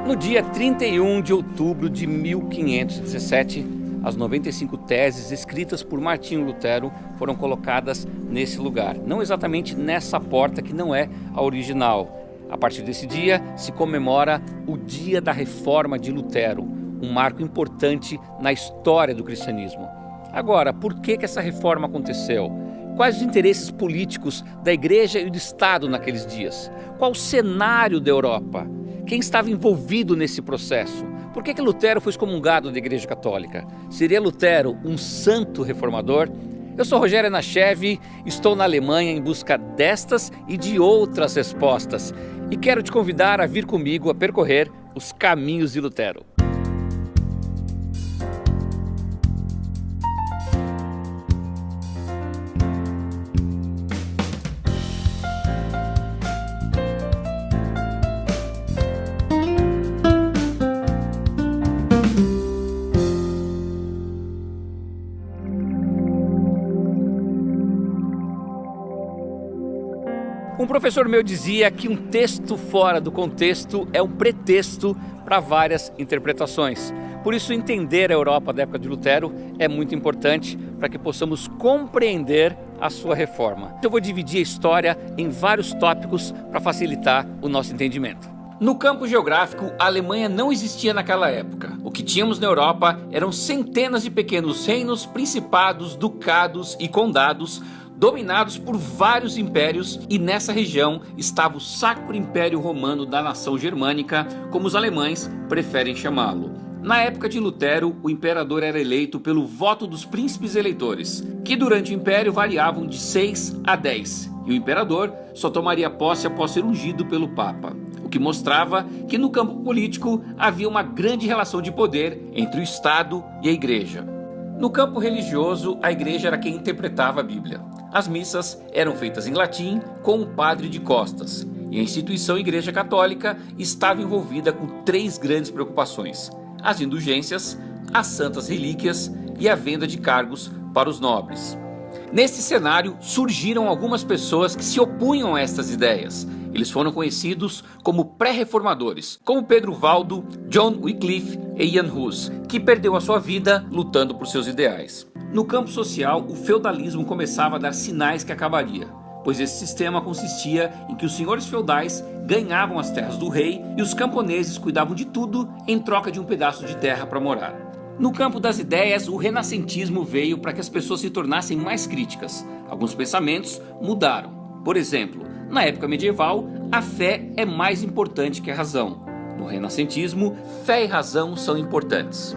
No dia 31 de outubro de 1517, as 95 teses escritas por Martinho Lutero foram colocadas nesse lugar. Não exatamente nessa porta que não é a original. A partir desse dia se comemora o Dia da Reforma de Lutero, um marco importante na história do cristianismo. Agora, por que essa reforma aconteceu? Quais os interesses políticos da Igreja e do Estado naqueles dias? Qual o cenário da Europa? Quem estava envolvido nesse processo? Por que Lutero foi excomungado da Igreja Católica? Seria Lutero um santo reformador? Eu sou Rogério Anachev, estou na Alemanha em busca destas e de outras respostas e quero te convidar a vir comigo a percorrer os caminhos de Lutero. Um professor meu dizia que um texto fora do contexto é um pretexto para várias interpretações. Por isso, entender a Europa da época de Lutero é muito importante para que possamos compreender a sua reforma. Eu vou dividir a história em vários tópicos para facilitar o nosso entendimento. No campo geográfico, a Alemanha não existia naquela época. O que tínhamos na Europa eram centenas de pequenos reinos, principados, ducados e condados, dominados por vários impérios, e nessa região estava o Sacro Império Romano da nação germânica, como os alemães preferem chamá-lo. Na época de Lutero, o imperador era eleito pelo voto dos príncipes eleitores, que durante o império variavam de 6 a 10, e o imperador só tomaria posse após ser ungido pelo Papa, o que mostrava que no campo político havia uma grande relação de poder entre o Estado e a Igreja. No campo religioso, a Igreja era quem interpretava a Bíblia. As missas eram feitas em latim com o padre de costas, e a instituição Igreja Católica estava envolvida com 3 grandes preocupações: as indulgências, as santas relíquias e a venda de cargos para os nobres. Nesse cenário surgiram algumas pessoas que se opunham a estas ideias. Eles foram conhecidos como pré-reformadores, como Pedro Valdo, John Wycliffe e Ian Hus, que perdeu a sua vida lutando por seus ideais. No campo social, o feudalismo começava a dar sinais que acabaria, pois esse sistema consistia em que os senhores feudais ganhavam as terras do rei e os camponeses cuidavam de tudo em troca de um pedaço de terra para morar. No campo das ideias, o renascentismo veio para que as pessoas se tornassem mais críticas. Alguns pensamentos mudaram. Por exemplo, na época medieval, a fé é mais importante que a razão. No renascentismo, fé e razão são importantes.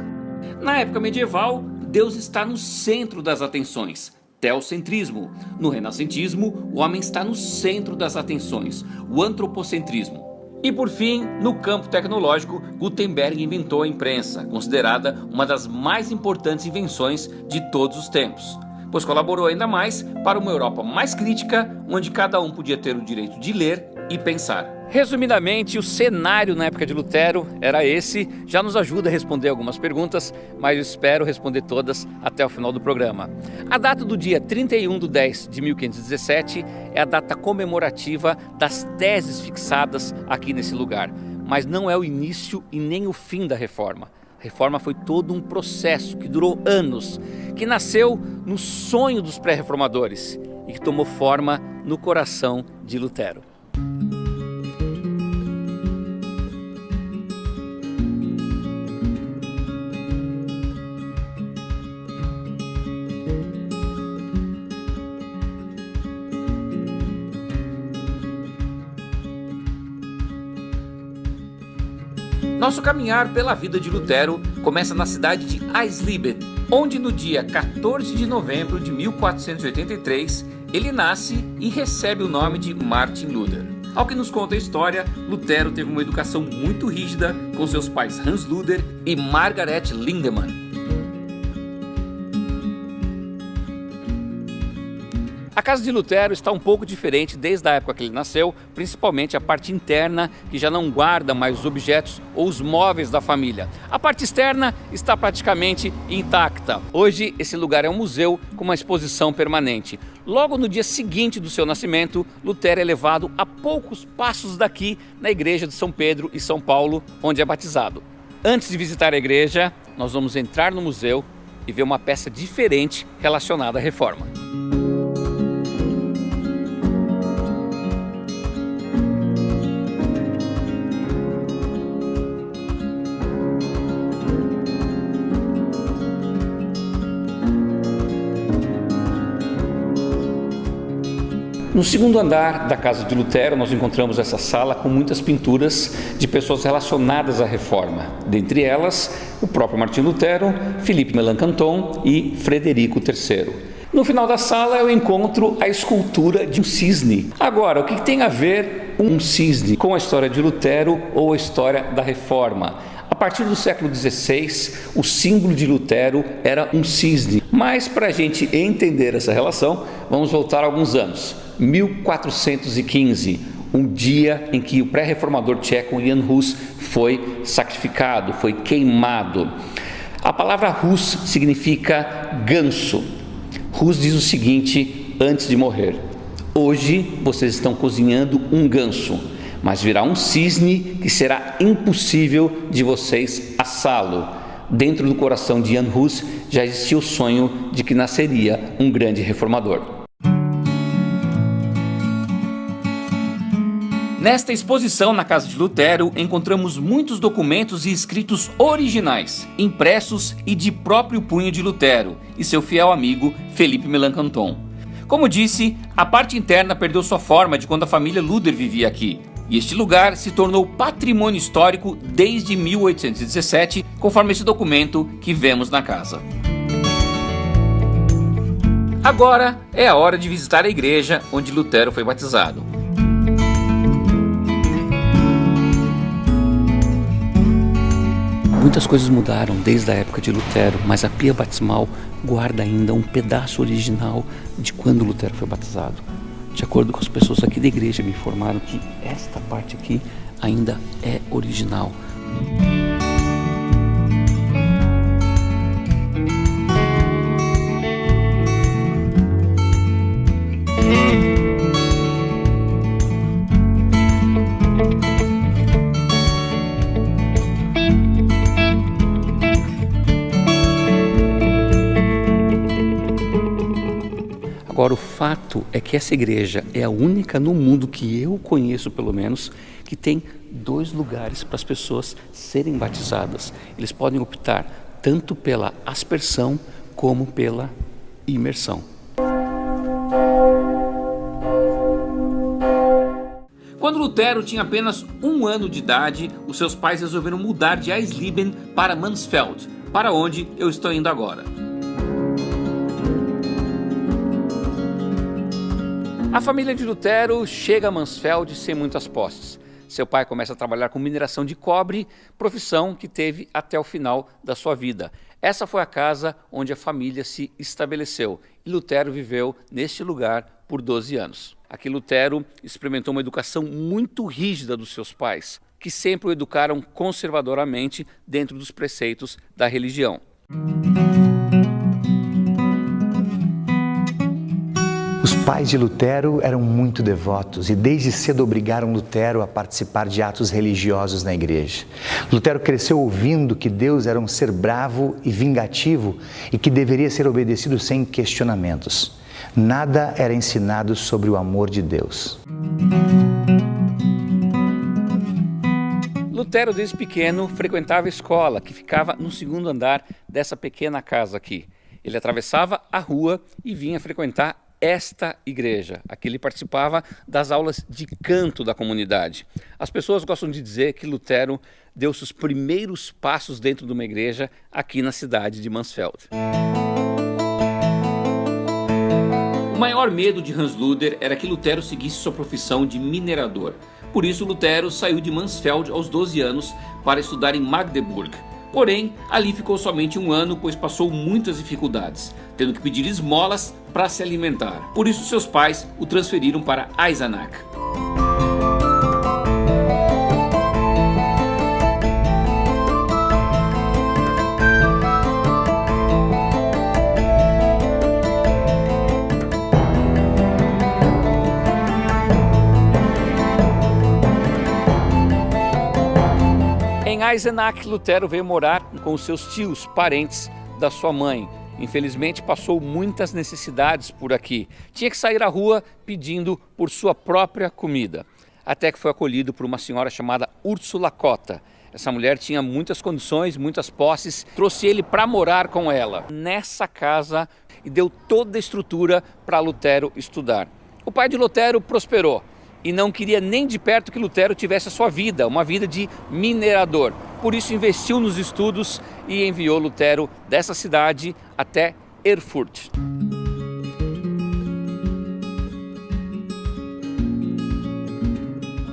Na época medieval, Deus está no centro das atenções, teocentrismo. No renascentismo, o homem está no centro das atenções, o antropocentrismo. E por fim, no campo tecnológico, Gutenberg inventou a imprensa, considerada uma das mais importantes invenções de todos os tempos, pois colaborou ainda mais para uma Europa mais crítica, onde cada um podia ter o direito de ler e pensar. Resumidamente, o cenário na época de Lutero era esse. Já nos ajuda a responder algumas perguntas, mas eu espero responder todas até o final do programa. A data do dia 31/10 de 1517 é a data comemorativa das teses fixadas aqui nesse lugar, mas não é o início e nem o fim da reforma. A reforma foi todo um processo que durou anos, que nasceu no sonho dos pré-reformadores e que tomou forma no coração de Lutero. Nosso caminhar pela vida de Lutero começa na cidade de Eisleben, onde no dia 14 de novembro de 1483 ele nasce e recebe o nome de Martin Luther. Ao que nos conta a história, Lutero teve uma educação muito rígida com seus pais Hans Luther e Margaret Lindemann. A casa de Lutero está um pouco diferente desde a época que ele nasceu, principalmente a parte interna, que já não guarda mais os objetos ou os móveis da família. A parte externa está praticamente intacta. Hoje esse lugar é um museu com uma exposição permanente. Logo no dia seguinte do seu nascimento, Lutero é levado a poucos passos daqui na igreja de São Pedro e São Paulo, onde é batizado. Antes de visitar a igreja, nós vamos entrar no museu e ver uma peça diferente relacionada à reforma. No segundo andar da casa de Lutero, nós encontramos essa sala com muitas pinturas de pessoas relacionadas à reforma. Dentre elas, o próprio Martinho Lutero, Philippe Melanchthon e Frederico III. No final da sala eu encontro a escultura de um cisne. Agora, o que tem a ver um cisne com a história de Lutero ou a história da reforma? A partir do século XVI, o símbolo de Lutero era um cisne. Mas para a gente entender essa relação, vamos voltar alguns anos. 1415, um dia em que o pré-reformador tcheco Jan Hus foi sacrificado, foi queimado. A palavra Hus significa ganso. Hus diz o seguinte antes de morrer: hoje vocês estão cozinhando um ganso, mas virá um cisne que será impossível de vocês assá-lo. Dentro do coração de Jan Hus já existia o sonho de que nasceria um grande reformador. Nesta exposição na casa de Lutero, encontramos muitos documentos e escritos originais, impressos e de próprio punho de Lutero e seu fiel amigo Philippe Melanchthon. Como disse, a parte interna perdeu sua forma de quando a família Luder vivia aqui, e este lugar se tornou patrimônio histórico desde 1817, conforme esse documento que vemos na casa. Agora é a hora de visitar a igreja onde Lutero foi batizado. Muitas coisas mudaram desde a época de Lutero, mas a pia batismal guarda ainda um pedaço original de quando Lutero foi batizado. De acordo com as pessoas aqui da igreja, me informaram que esta parte aqui ainda é original. Agora, o fato é que essa igreja é a única no mundo que eu conheço, pelo menos, que tem 2 lugares para as pessoas serem batizadas. Eles podem optar tanto pela aspersão como pela imersão. Quando Lutero tinha apenas 1 ano de idade, os seus pais resolveram mudar de Eisleben para Mansfeld, para onde eu estou indo agora. A família de Lutero chega a Mansfeld sem muitas posses. Seu pai começa a trabalhar com mineração de cobre, profissão que teve até o final da sua vida. Essa foi a casa onde a família se estabeleceu e Lutero viveu neste lugar por 12 anos. Aqui Lutero experimentou uma educação muito rígida dos seus pais, que sempre o educaram conservadoramente dentro dos preceitos da religião. Os pais de Lutero eram muito devotos e desde cedo obrigaram Lutero a participar de atos religiosos na igreja. Lutero cresceu ouvindo que Deus era um ser bravo e vingativo e que deveria ser obedecido sem questionamentos. Nada era ensinado sobre o amor de Deus. Lutero, desde pequeno, frequentava a escola, que ficava no 2º andar dessa pequena casa aqui. Ele atravessava a rua e vinha frequentar esta igreja. Aqui ele participava das aulas de canto da comunidade. As pessoas gostam de dizer que Lutero deu seus primeiros passos dentro de uma igreja aqui na cidade de Mansfeld. O maior medo de Hans Luder era que Lutero seguisse sua profissão de minerador. Por isso Lutero saiu de Mansfeld aos 12 anos para estudar em Magdeburg. Porém, ali ficou somente 1 ano, pois passou muitas dificuldades, tendo que pedir esmolas para se alimentar. Por isso seus pais o transferiram para Eisenach. Em Eisenach, Lutero veio morar com os seus tios, parentes da sua mãe. Infelizmente, passou muitas necessidades por aqui. Tinha que sair à rua pedindo por sua própria comida. Até que foi acolhido por uma senhora chamada Úrsula Cotta. Essa mulher tinha muitas condições, muitas posses, trouxe ele para morar com ela nessa casa e deu toda a estrutura para Lutero estudar. O pai de Lutero prosperou e não queria nem de perto que Lutero tivesse a sua vida, uma vida de minerador. Por isso investiu nos estudos e enviou Lutero dessa cidade até Erfurt.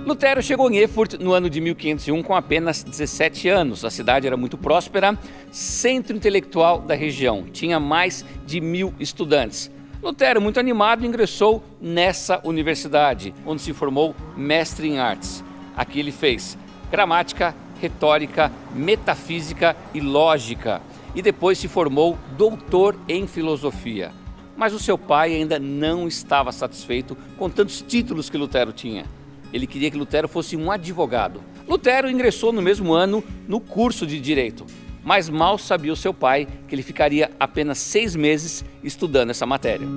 Lutero chegou em Erfurt no ano de 1501 com apenas 17 anos. A cidade era muito próspera, centro intelectual da região. Tinha mais de 1000 estudantes. Lutero, muito animado, ingressou nessa universidade, onde se formou mestre em artes. Aqui ele fez gramática, retórica, metafísica e lógica. E depois se formou doutor em filosofia. Mas o seu pai ainda não estava satisfeito com tantos títulos que Lutero tinha. Ele queria que Lutero fosse um advogado. Lutero ingressou no mesmo ano no curso de Direito, mas mal sabia o seu pai que ele ficaria apenas 6 meses estudando essa matéria.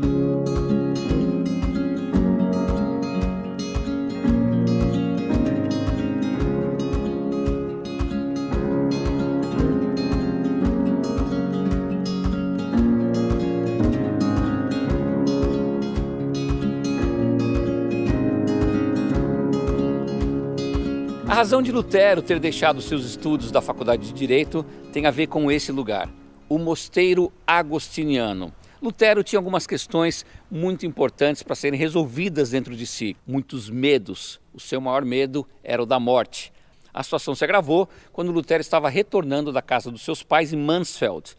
A razão de Lutero ter deixado seus estudos da Faculdade de Direito tem a ver com esse lugar, o Mosteiro Agostiniano. Lutero tinha algumas questões muito importantes para serem resolvidas dentro de si, muitos medos. O seu maior medo era o da morte. A situação se agravou quando Lutero estava retornando da casa dos seus pais em Mansfeld.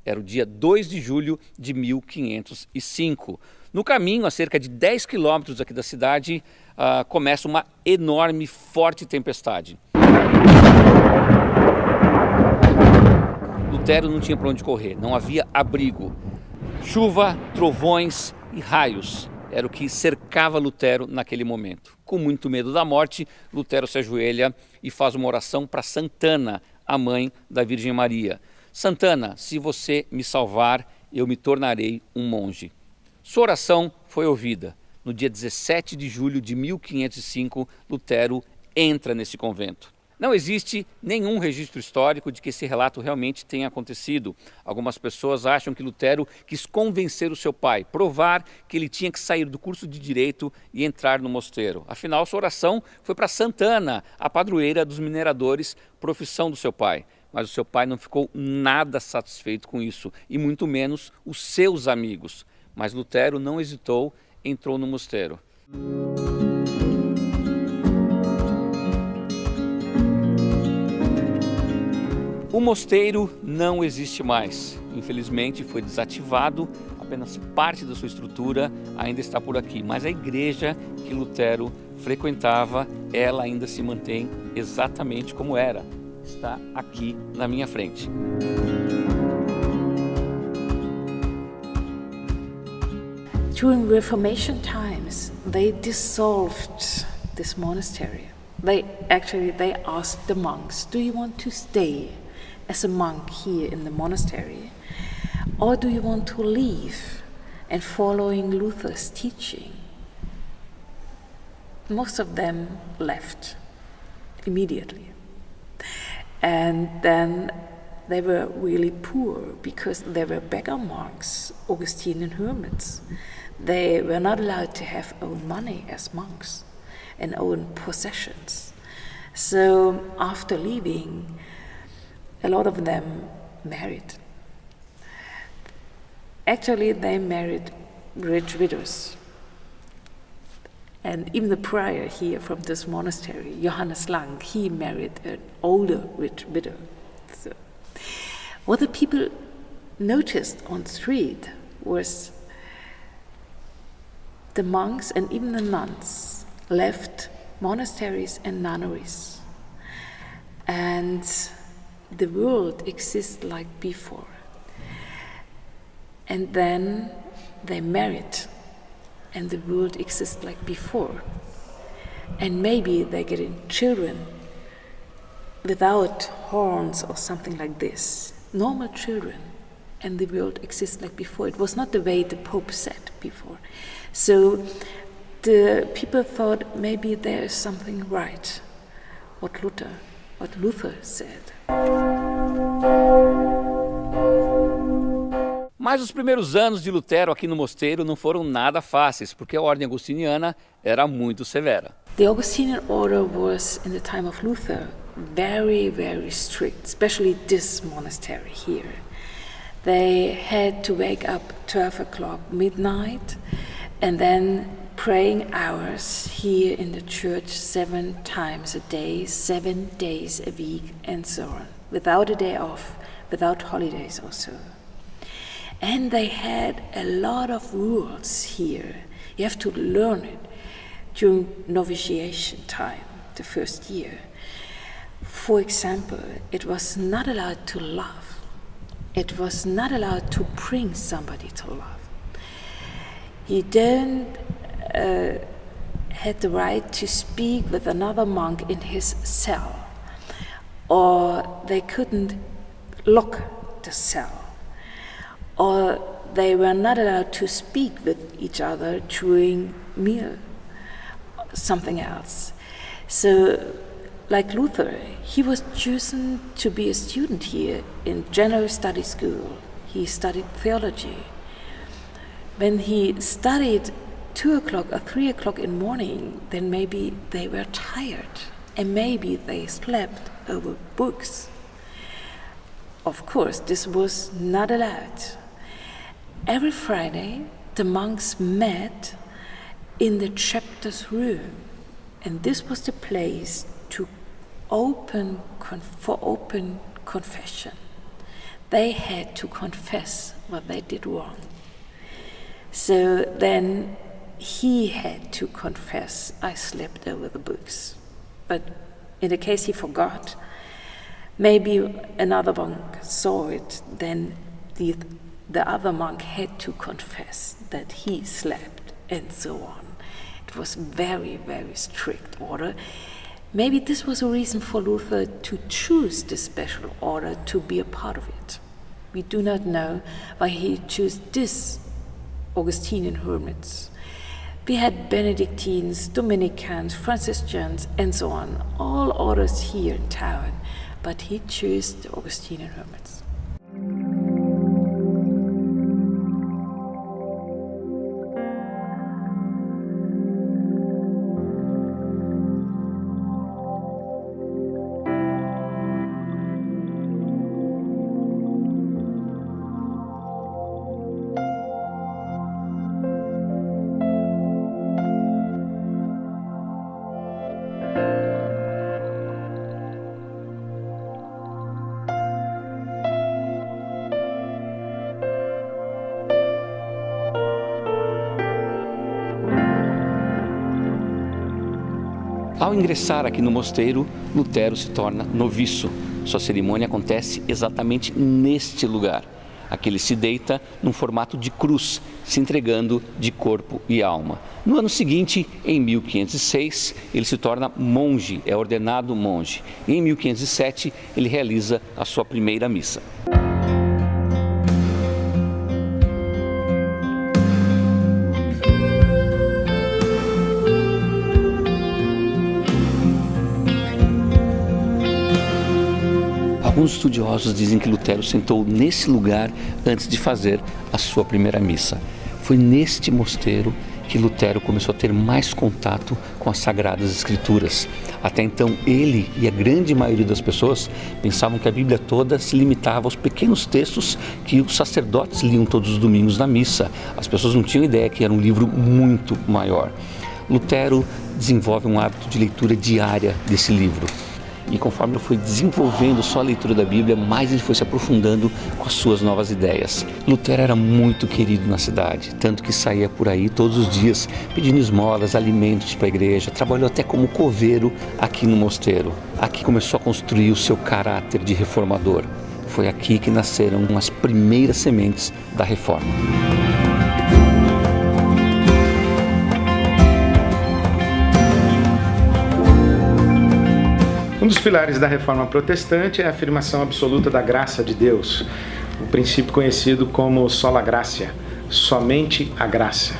Era o dia 2 de julho de 1505. No caminho, a cerca de 10 quilômetros aqui da cidade, começa uma enorme, forte tempestade. Lutero não tinha para onde correr, não havia abrigo. Chuva, trovões e raios era o que cercava Lutero naquele momento. Com muito medo da morte, Lutero se ajoelha e faz uma oração para Santana, a mãe da Virgem Maria. Santana, se você me salvar, eu me tornarei um monge. Sua oração foi ouvida. No dia 17 de julho de 1505, Lutero entra nesse convento. Não existe nenhum registro histórico de que esse relato realmente tenha acontecido. Algumas pessoas acham que Lutero quis convencer o seu pai, provar que ele tinha que sair do curso de Direito e entrar no mosteiro. Afinal, sua oração foi para Santana, a padroeira dos mineradores, profissão do seu pai. Mas o seu pai não ficou nada satisfeito com isso, e muito menos os seus amigos. Mas Lutero não hesitou, entrou no mosteiro. O mosteiro não existe mais. Infelizmente foi desativado, apenas parte da sua estrutura ainda está por aqui. Mas a igreja que Lutero frequentava, ela ainda se mantém exatamente como era. Está aqui na minha frente. During Reformation times, they dissolved this monastery. They asked the monks, do you want to stay as a monk here in the monastery? Or do you want to leave and following Luther's teaching? Most of them left immediately. And then they were really poor because they were beggar monks, Augustinian hermits. They were not allowed to have own money as monks and own possessions. So after leaving, a lot of them married. Actually, they married rich widows. And even the prior here from this monastery, Johannes Lang, he married an older rich widow. So, what the people noticed on the street was the monks and even the nuns left monasteries and nunneries. And the world exists like before. And then they married, and the world exists like before. And maybe they're getting children, without horns or something like this. Normal children and the world exists like before. It was not the way the Pope said before. So the people thought maybe there is something right, what Luther said. Mas os primeiros anos de Lutero aqui no mosteiro não foram nada fáceis, porque a ordem agostiniana era muito severa. The Augustinian order was, in the time of Luther, very, very strict, especially this monastery here. They had to wake up 12 o'clock midnight and then praying hours here in the church 7 times a day, 7 days a week, and so on, without a day off, without holidays also. And they had a lot of rules here. You have to learn it during novitiation time, the first year. For example, it was not allowed to love. It was not allowed to bring somebody to love. You don't had the right to speak with another monk in his cell, or they couldn't lock the cell, or they were not allowed to speak with each other during meal, something else. So, like Luther, he was chosen to be a student here in General Study School. He studied theology. When he studied 2 o'clock or 3 o'clock in the morning, then maybe they were tired and maybe they slept over books. Of course, this was not allowed. Every Friday, the monks met in the chapter's room, and this was the place to for open confession. They had to confess what they did wrong. So then he had to confess, I slept over the books. But in the case he forgot, maybe another monk saw it, then the other monk had to confess that he slept, and so on. It was very, very strict order. Maybe this was a reason for Luther to choose this special order to be a part of it. We do not know why he chose this Augustinian hermits. We had Benedictines, Dominicans, Franciscans, and so on, all orders here in town, but he chose the Augustinian hermits. Ao ingressar aqui no mosteiro, Lutero se torna noviço. Sua cerimônia acontece exatamente neste lugar. Aqui ele se deita num formato de cruz, se entregando de corpo e alma. No ano seguinte, em 1506, ele se torna monge, é ordenado monge. E em 1507, ele realiza a sua primeira missa. Alguns estudiosos dizem que Lutero sentou nesse lugar antes de fazer a sua primeira missa. Foi neste mosteiro que Lutero começou a ter mais contato com as Sagradas Escrituras. Até então, ele e a grande maioria das pessoas pensavam que a Bíblia toda se limitava aos pequenos textos que os sacerdotes liam todos os domingos na missa. As pessoas não tinham ideia que era um livro muito maior. Lutero desenvolve um hábito de leitura diária desse livro. E conforme ele foi desenvolvendo só a leitura da Bíblia, mais ele foi se aprofundando com as suas novas ideias. Lutero era muito querido na cidade, tanto que saía por aí todos os dias pedindo esmolas, alimentos para a igreja, trabalhou até como coveiro aqui no mosteiro. Aqui começou a construir o seu caráter de reformador. Foi aqui que nasceram as primeiras sementes da reforma. Um dos pilares da Reforma Protestante é a afirmação absoluta da graça de Deus, o princípio conhecido como sola gratia, somente a graça.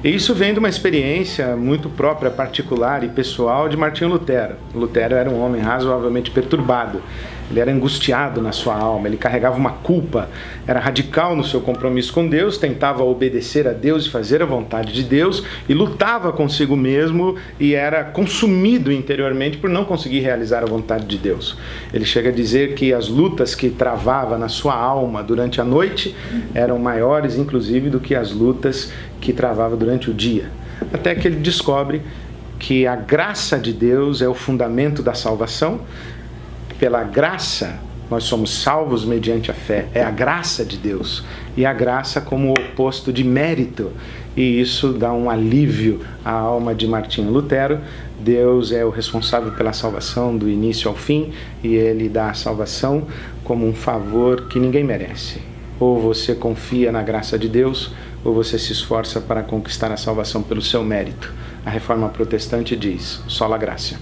E isso vem de uma experiência muito própria, particular e pessoal de Martinho Lutero. Lutero era um homem razoavelmente perturbado, ele era angustiado na sua alma, ele carregava uma culpa, era radical no seu compromisso com Deus, tentava obedecer a Deus e fazer a vontade de Deus e lutava consigo mesmo e era consumido interiormente por não conseguir realizar a vontade de Deus. Ele chega a dizer que as lutas que travava na sua alma durante a noite eram maiores, inclusive, do que as lutas que travava durante o dia. Até que ele descobre que a graça de Deus é o fundamento da salvação. Pela graça, nós somos salvos mediante a fé. É a graça de Deus. E a graça como o oposto de mérito. E isso dá um alívio à alma de Martinho Lutero. Deus é o responsável pela salvação do início ao fim. E Ele dá a salvação como um favor que ninguém merece. Ou você confia na graça de Deus, ou você se esforça para conquistar a salvação pelo seu mérito. A Reforma Protestante diz, sola gratia.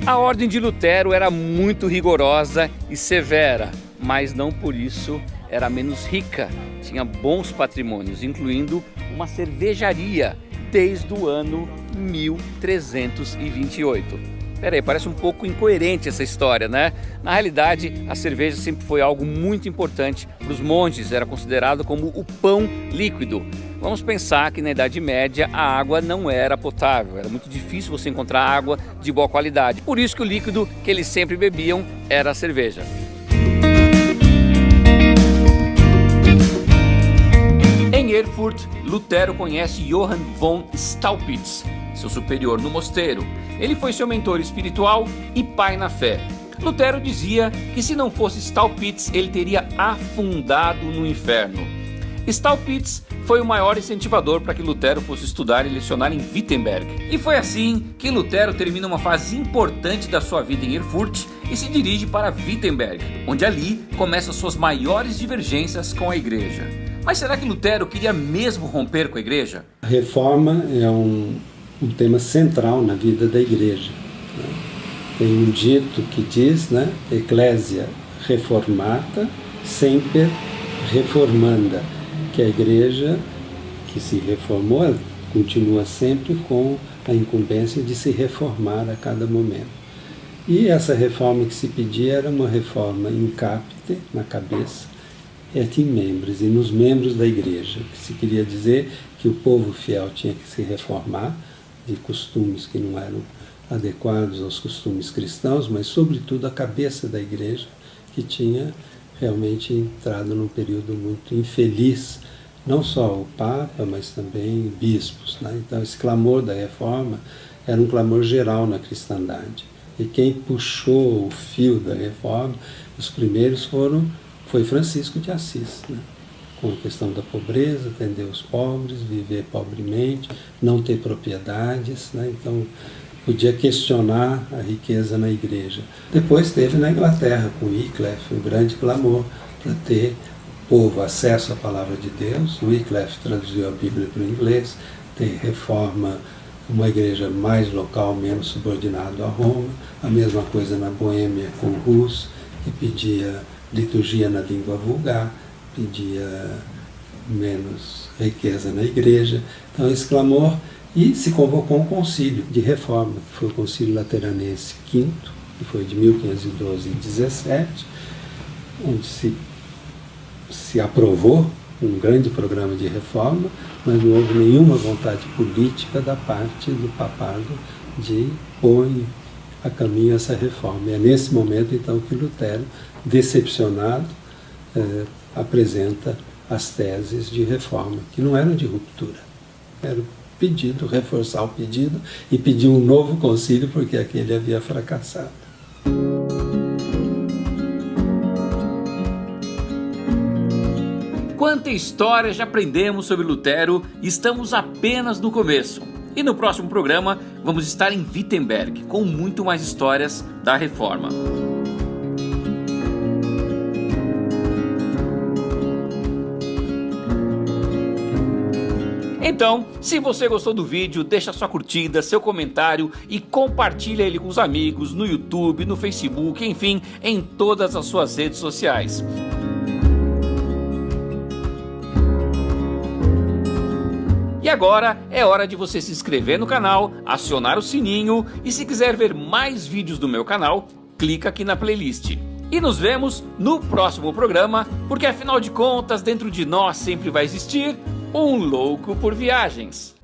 A ordem de Lutero era muito rigorosa e severa, mas não por isso era menos rica. Tinha bons patrimônios, incluindo uma cervejaria desde o ano 1328. Peraí, parece um pouco incoerente essa história, né? Na realidade, a cerveja sempre foi algo muito importante para os monges, era considerado como o pão líquido. Vamos pensar que na Idade Média a água não era potável, era muito difícil você encontrar água de boa qualidade. Por isso que o líquido que eles sempre bebiam era a cerveja. Em Erfurt, Lutero conhece Johann von Staupitz, seu superior no mosteiro. Ele foi seu mentor espiritual e pai na fé. Lutero dizia que se não fosse Staupitz, ele teria afundado no inferno. Staupitz foi o maior incentivador para que Lutero fosse estudar e lecionar em Wittenberg. E foi assim que Lutero termina uma fase importante da sua vida em Erfurt e se dirige para Wittenberg, onde ali começam suas maiores divergências com a igreja. Mas será que Lutero queria mesmo romper com a igreja? A reforma é um tema central na vida da igreja. Tem um dito que diz, Ecclesia reformata semper reformanda, que a igreja que se reformou, ela continua sempre com a incumbência de se reformar a cada momento. E essa reforma que se pedia era uma reforma in capite, na cabeça, et in membris, e nos membros da igreja, que se queria dizer que o povo fiel tinha que se reformar de costumes que não eram adequados aos costumes cristãos, mas sobretudo a cabeça da igreja, que tinha realmente entrado num período muito infeliz, não só o Papa, mas também bispos. Então esse clamor da reforma era um clamor geral na cristandade. E quem puxou o fio da reforma, os primeiros foi Francisco de Assis, com a questão da pobreza, atender os pobres, viver pobremente, não ter propriedades, então podia questionar a riqueza na igreja. Depois teve na Inglaterra, com Wycliffe, um grande clamor para ter povo acesso à palavra de Deus. Wycliffe traduziu a Bíblia para o inglês, tem reforma, uma igreja mais local, menos subordinado a Roma. A mesma coisa na Boêmia com Hus, que pedia liturgia na língua vulgar, pedia menos riqueza na igreja. Então esse clamor, e se convocou um concílio de reforma, que foi o Concílio Lateranense V, que foi de 1512 e 17, onde se aprovou um grande programa de reforma, mas não houve nenhuma vontade política da parte do papado de pôr a caminho essa reforma. E é nesse momento, então, que Lutero, decepcionado, apresenta as teses de reforma, que não eram de ruptura, era o pedido, reforçar o pedido e pedir um novo concílio, porque aquele havia fracassado. Quanta história já aprendemos sobre Lutero e estamos apenas no começo. E no próximo programa vamos estar em Wittenberg com muito mais histórias da Reforma. Então, se você gostou do vídeo, deixa sua curtida, seu comentário e compartilha ele com os amigos no YouTube, no Facebook, enfim, em todas as suas redes sociais. E agora é hora de você se inscrever no canal, acionar o sininho e se quiser ver mais vídeos do meu canal, clica aqui na playlist. E nos vemos no próximo programa, porque afinal de contas, dentro de nós sempre vai existir um louco por viagens.